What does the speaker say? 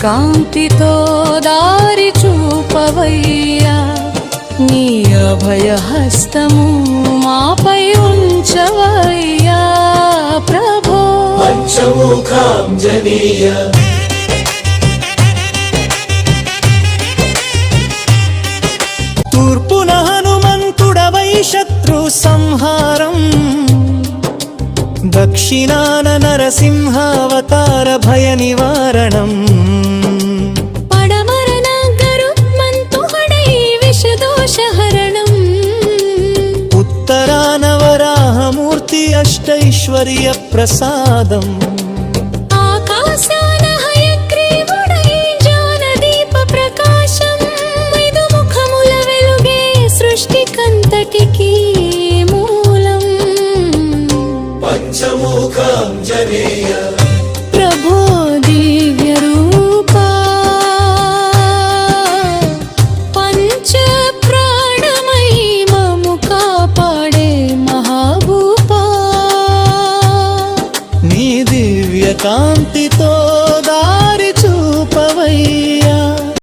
కాంతితో దారి చూపవయ్యా, నీ అభయహస్తము మాపై ఉంచవయ్యా ప్రభో. పంచముఖాంజనేయ తూర్పున హనుమంతుడవై శత్రు సంహారం, దక్షిణాన నరసింహావతార భయ నివారణం, పడమరన గరుత్మంతుడై విషదోషహరణం, ఉత్తరాన వరాహమూర్తి అష్టైశ్వర్య ప్రసాదం, ఆకాశాన హయగ్రీవుడై జ్ఞానదీప ప్రకాశం, ఐదు ముఖముల వెలుగే సృష్టికంతటికి